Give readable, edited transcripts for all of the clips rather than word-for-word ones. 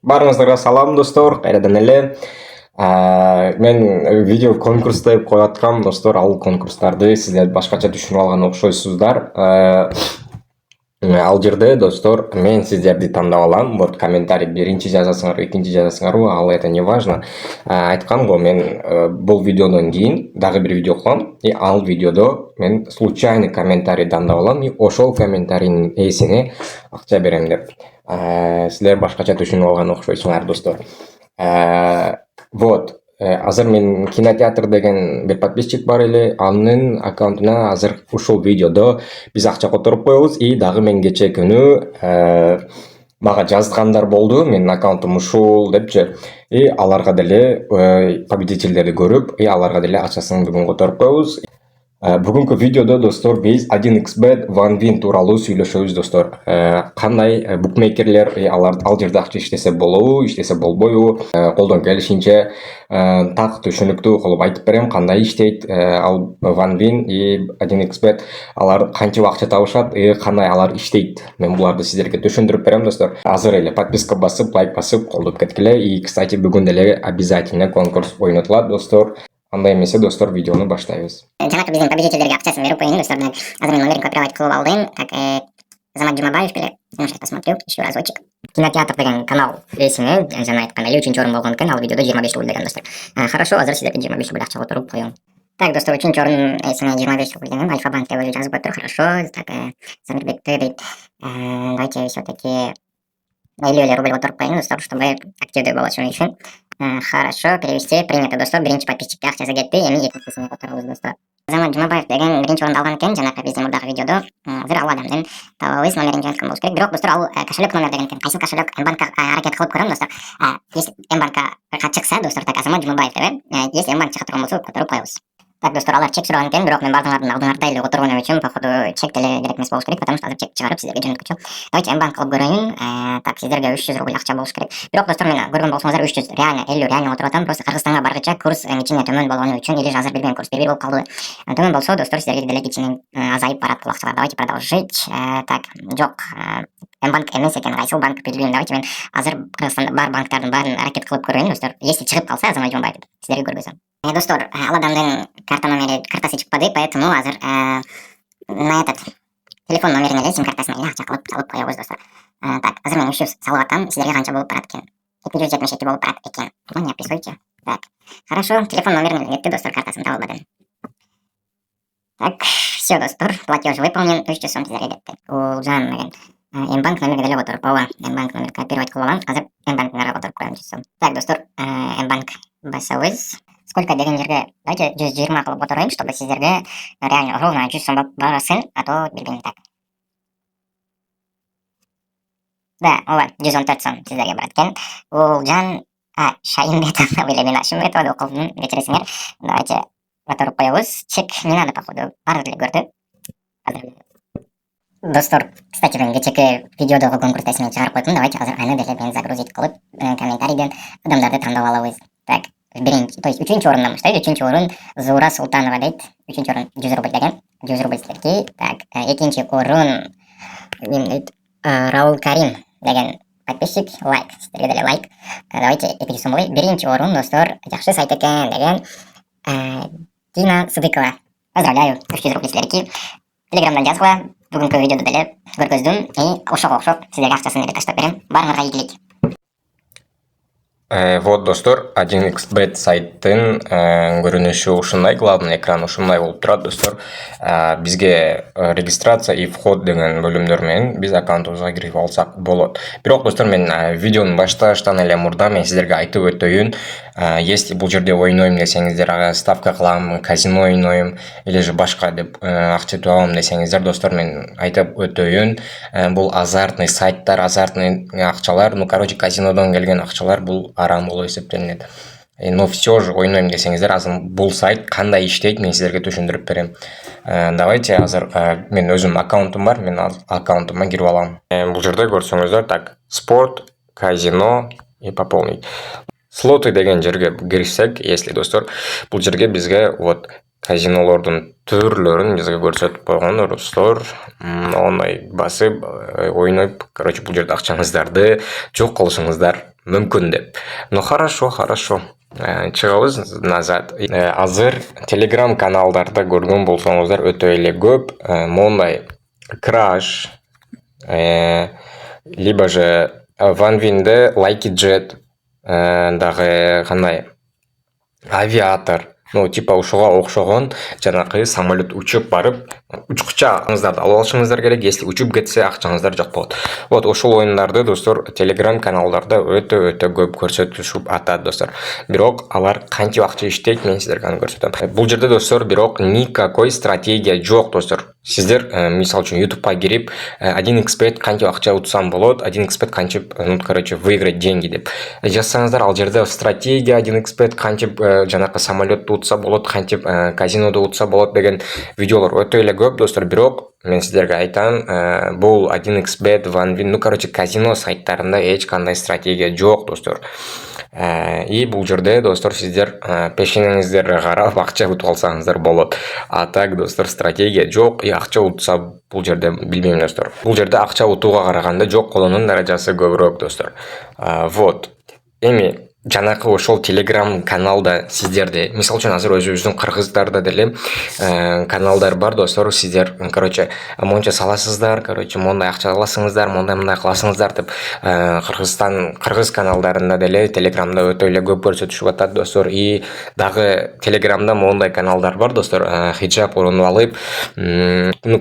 Баарыңыздарга салам достор, кайрадан эле. Мен видео конкурс деп коюп аткам достор. Ал конкурстарды сиздер башкача түшүнүп алган окшойсуздар. Ал жерде достор мен сиздерди тандап алам. Вот комментарий биринчи жазасыңарбы, экинчи жазасыңарбы, ал это не важно. Айткам го, мен бул видеодон кийин дагы бир видео кылам. И ал видеодо мен случайный комментарий тандап алам и ошол комментарийдин ээсине акча берем деп. Силер башкача түшүнүп алган окшойсуңар достор. Вот. Азыр мен кинотеатр деген бир подписчик бар эле, анын аккаунтуна азыр ушул видеодо биз акча которуп коебуз. И дагы мен кечээ күнү мага жазгандар болду, менин аккаунтум ушул депчи. И аларга деле победительдерди көрүп, аларга деле акчасын бүгүн которуп коебуз. Бүгүнкү видеодо достор биз 1xbet OneWin тууралуу сүйлөшөбүз достор. Кандай букмекерлер ал жерде акча иштесе болобу, иштесе болбойбу, колдон келишинче так түшүнүктүү кылып айтып берем кандай иштейт ал OneWin и 1xbet, алар канча акча табышат, кандай алар иштейт. Мен буларды сиздерге түшүндүрүп берем достор. Азыр эле подписка басып, лайк басып колдоп кеткиле. И кстати, бүгүн деле обязательно конкурс ойнотулат достор. Андай эмесе достор, видеону баштайбыз. Жанакы биздин победительдерге акчасын берип коеюн достор. Азыр мен номерин копировать кылып алдым. Так, Азамат Жумабаев беле. Я сейчас посмотрю, ищу разочек. Кинотеатр деген канал ээсине жана айткан эле 3-орун болгон экен. Ал видеодо 25 рубль деген достор. Хорошо, азыр сиздерге 25 рубль акча которуп коеюн. Так, достор, 3-орун ээсине 25 рубль деген Альфа-банк деп жазып атыр. Хорошо. Так, Самирбекти дейт. Давайте все-таки 50 рубль которуп коеюн достор, чтобы активдүү болушу үчүн. Хорошо, перевести, принято достор. Биринчи подписчикке акчасы кетти, эми экинчисине которобуз достор. Азамат Жумабаев деген биринчи орунду алган экен, жанакы биздин мурдагы видеодо. Азыр ал адамдын табабыз, номерин жөнөткөн болуш керек. Бирок достор, ал кошелек номер деген экен. Кайсы кошелек Мбанкка аракет кылып көрөм достор. Если Мбанкка чыкса достор, так Азамат Жумабаев деп, если Мбанк чыга турган болсо которуп коебуз. Так, достор, алар чек сураган экен, бирок мен бардыңардын алдыңарда эле которгонум үчүн походу чек деле керек эмес болуш керек, потому что азыр чек чыгарып сиздерге жөнөткүчү. Давайте Мбанк кылып көрөйүн. Так, сиздерге 300 рубль акча болуш керек. Бирок достор, мен көргөн болсоңуздар 300 реально 50 реально отуруп атам. Просто Кыргызстанга баргыча курс кичине төмөн болгону үчүн, или же азыр билбейм, курс бир болуп калдыбы. Төмөн болсо достор, сиздерге деле кичине азайып барат бул акчалар. Давайте продолжить. Так, жок. Мбанк эмес экен, кайсыл банк билбейм. Давайте мен азыр Кыргызстанда бар банктардын баарын аракет кылып көрөйүн достор. Если чыгып калса Азамат Жумабаев сиздерге көргөзөм. Достор, ал адамдын картасы чыкпады, поэтому азыр на этот телефон номерин эле, сим картасын эле акча кылып алып коебуз достор. Так, азыр мен 300 салып атам, сиздерге канча болуп барат экен? 272 болуп барат экен. Не описывайте. Так, хорошо, телефон номерин кетти достор, картасын таап албадым. Так, все достор, платеж выполнен, 300 сом сиздерге кетти. Улжан деген Мбанк номерге деле которуп, ооба, Мбанк номер копировать кылып алам, азыр Мбанк номерге которуп коем 100 сом. Так, достор, Мбанк басабыз. Сколько деген жерге, давайте 120 кылып котороюн, чтобы сиздерге реально ровно 100 сом барасын, а то билбейм. Так. Да, ооба, 114 сом сиздерге барат экен. Улжан Шайынбетов, или мен Ашимбетова деп окудум, кечиресиңер. Давайте которуп коебуз. Чек не надо, походу, баары деле көрдү. Достор, кстати, мен кечеки видеодогу конкурста эсиме чыгарып койдум. Давайте азыр аны деле мен загрузить кылып, комментарийден адамдарды тандап алабыз. Так, биринчи, то есть 3-чү орундан баштайбыз. 3-чү орун Зуура Султанова дейт. 3-чү орун 100 рубль деген. 100 рубль сиздерге. Так, экинчи орун дейт Раул Карим деген подписчик, лайк, сиздерге деле лайк. Давайте 200 сом болой. Биринчи орун достор, жакшы сайт экен деген Дина Сыдыкова. Поздравляю, 300 рубль сиздерге. Телеграмдан жазгыла. Бүгүнкү видеодо деле көргөздүм. Ошого окшоп сиздерге акчасын эле таштап берем. Баарыңарга ийгилик. Вот достор, 1xbet сайттын көрүнүшү ушундай, главный экран ушундай болуп турат достор. Бизге регистрация и вход деген бөлүмдөр менен биз аккаунтубузга кирип алсак болот. Бирок достор, мен видеонун башташтан эле мурда мен сиздерге айтып өтөйүн. Если бул жерде ойнойм десеңиздер, ставка кылам, казино ойнойм, или же башка деп акча табам десеңиздер достор, мен айтып өтөйүн. Бул азартный сайттар, азартный акчалар, короче, казинодон келген акчалар бул арам болуп эсептелинет. Но все же ойнойм десеңиздер, азыр бул сайт кандай иштейт мен сиздерге түшүндүрүп берем. Давайте азыр мен өзүм аккаунтум бар, мен аккаунтума кирип алам. Бул жерде көрсөңүздөр, так, спорт, казино и пополнить. Слоты деген жерге кирсек, если достор, бул жерге бизге вот казинолордун түрлөрүн бизге көрсөтүп койгон достор. Оңой басып ойноп, короче, бул жерде акчаңыздарды жок кылышыңыздар мүмкүн деп. Ну хорошо. Чыгабыз назад. Азыр Telegram каналдарда көргөн болсоңуздар өтө эле көп мондай Crash, либо же OneWin'de LikeJet, дагы кандай авиатор, ну типа ушуга окшогон жанакы самолет учуп барып учкуча акчаңыздарды алып алышыңыздар керек. Если учуп кетсе акчаңыздар жок болот. Вот ошол оюндарды достор Telegram каналдарда өтө көп көрсөтүшүп атат достор. Бирок алар кантип акча иштейт, мен сиздерге аны көрсөтөм. Бул жерде достор бирок никакой стратегия жок достор. Сиздер мисалы үчүн YouTube'га кирип 1xbet кантип акча утсам болот, 1xbet кантип, короче, выиграть деньги деп жазсаңыздар, ал жерде стратегия 1xbet кантип жанакы самолетту утса болот, кантип казиноду утса болот деген видеолор өтө эле көп достор. Бирок мен сиздерге айтам, бул 1xbet, OneWin, короче, казино сайттарында эч кандай стратегия жок достор. И бул жерде достор сиздер пешенеңиздерге карап акча утуп алсаңыздар болот. А так достор стратегия жок, и акча утса бул жерде билбейм достор. Бул жерде акча утууга караганда жок колонун даражасы көбүрөөк достор. Вот. Эми жанакы ошол Telegram каналда сиздерде, мисалы үчүн азыр өзүбүздүн кыргыздарда деле каналдар бар достор. Сиздер, короче, монча саласыздар, короче, мондай акча аласыңыздар, мындай кыласыңыздар деп кыргыз каналдарында деле Telegramда өтө эле көп көрсөтүшүп атат достор. И дагы Telegramда мондай каналдар бар достор. Хиджаб орунуп алып,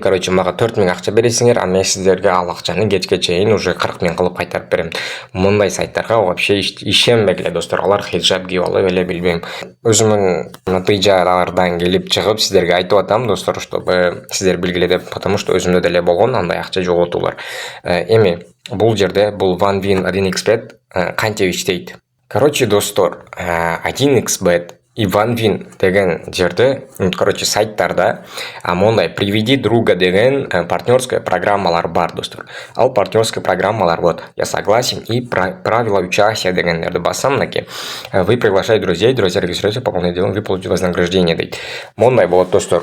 короче, мага 4000 акча бересиңер, а мен сиздерге ал акчаны кечке чейин уже 40 000 кылып кайтарып берем. Мондай сайттарга вообще ишенбегиле достор. Алар хиджаб кийип алып эле билбейм. Өзүмдүн натыйжалардан келип чыгып сиздерге айтып атам достор, чтобы сиздер билгиле деп, потому что өзүмдө деле болгон андай акча жоготуулар. Эми бул жерде бул OneWin, 1xbet кантип иштейт? Короче, достор, 1xbet и OneWin деген жерде, короче, сайттарда мондай приведи друга деген партнерская программалар бар достор. Ал партнерская программалар вот я согласен и правила участия дегендерди бассам, мынакей. Вы приглашаете друзей, друзья регистрируются, пополняют делом, вы получите вознаграждение дейт. Мондай болот достор.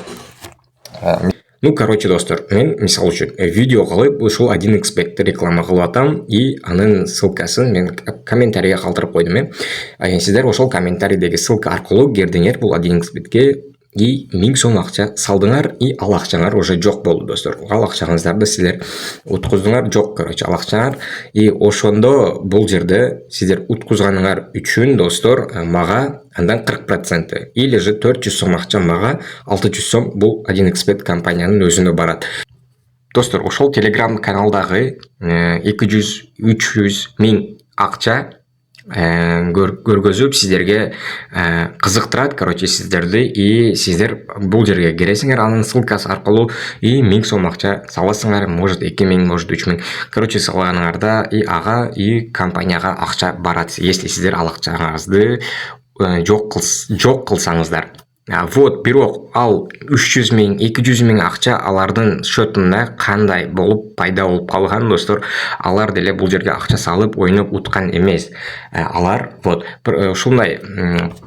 Короче, достор, мен мисалы үчүн видео кылып ушул 1xbetти реклама кылып атам, и анын ссылкасын мен комментарийге калтырып койдум. Сиздер ошол комментарийдеги ссылка аркылуу кирдиңер бул 1xbetке и 1000 сом акча салдыңар, и ал акчаңар уже жок болду достор. Ал акчаңыздарды сиздер уткуздуңар, жок, короче, ал акчаңар. И ошондо бул жерде сиздер уткузганыңар үчүн достор мага андан 40% или же 400 сом акча мага, 600 сом бул 1xbet компаниянын өзүнө барат. Достор, ошол Telegram каналдагы 200-300 миң акча көргөзүп сиздерге кызыктырат, короче, сиздерди, и сиздер бул жерге киресиңер анын ссылкасы аркылуу, и 1000 сом акча саласыңар, может 2000, может 3000, короче, салганыңарда и ага и компанияга акча барат, если сиздер ал акчаңызды жок кылсаңыздар. Вот, бирок ал 300 миң, 200 миң акча алардын счетуна кандай болуп пайда болуп калган достор. Алар деле бул жерге акча салып ойноп уткан эмес. Алар вот ушундай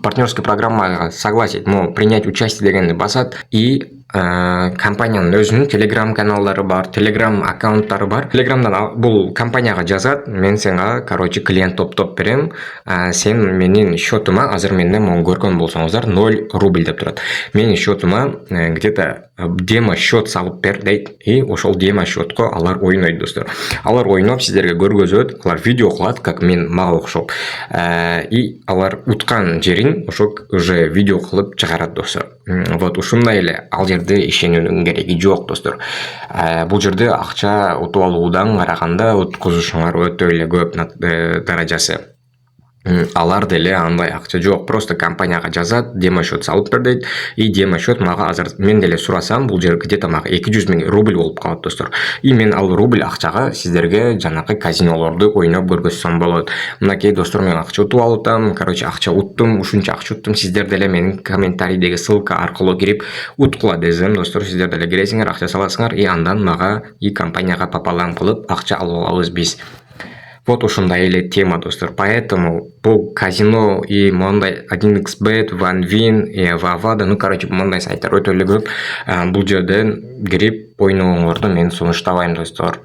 партнерский программага согласить, принять участие дегенди басат, и компаниянын өзүнүн Telegram каналдары бар, Telegram аккаунттары бар. Telegramдан бул компанияга жазат, мен сага, короче, клиент топтоп берем, сен менин счетума, азыр менде көргөн болсоңуздар 0 рубль деп турат. Менин счетума где-то демо счет салып бер дейт, и ошол демо счетко алар ойнойт достор. Алар ойноп сиздерге көргөзөт, алар видео кылат, как мага окшоп. И алар уткан жерин ошо уже видео кылып чыгарат достор. Вот ушундай эле, ал жерде ишенүүнүн кереги жок достор. Бул жерде акча утуп алуудан караганда уткузушуңар өтө эле көп даражасы. Алар деле андай акча жок, просто компанияга жазат, демо счет салып бер дейт, и демо счет мага азыр мен деле сурасам, бул жер где-то мага 200 миң рубль болуп калат достор. И мен ал рубль акчага сиздерге жанакы казинолорду ойноп көргөзсөм болот. Мынакей достор, мен акча утуп алыптам, короче, акча уттум, ушунча акча уттум, сиздер деле менин комментарийдеги ссылка аркылуу кирип уткула десем достор, сиздер деле киресиңер, акча саласыңар, и андан мага и компанияга пополам кылып акча алып алабыз биз. Вот ушундай эле тема достор. Поэтому бул казино и мондай 1xbet, OneWin, Vavada, ну короче мондай сайттар өтө эле көп. Бул жерден кирип ойнооңорду мен сунуштабайм достор.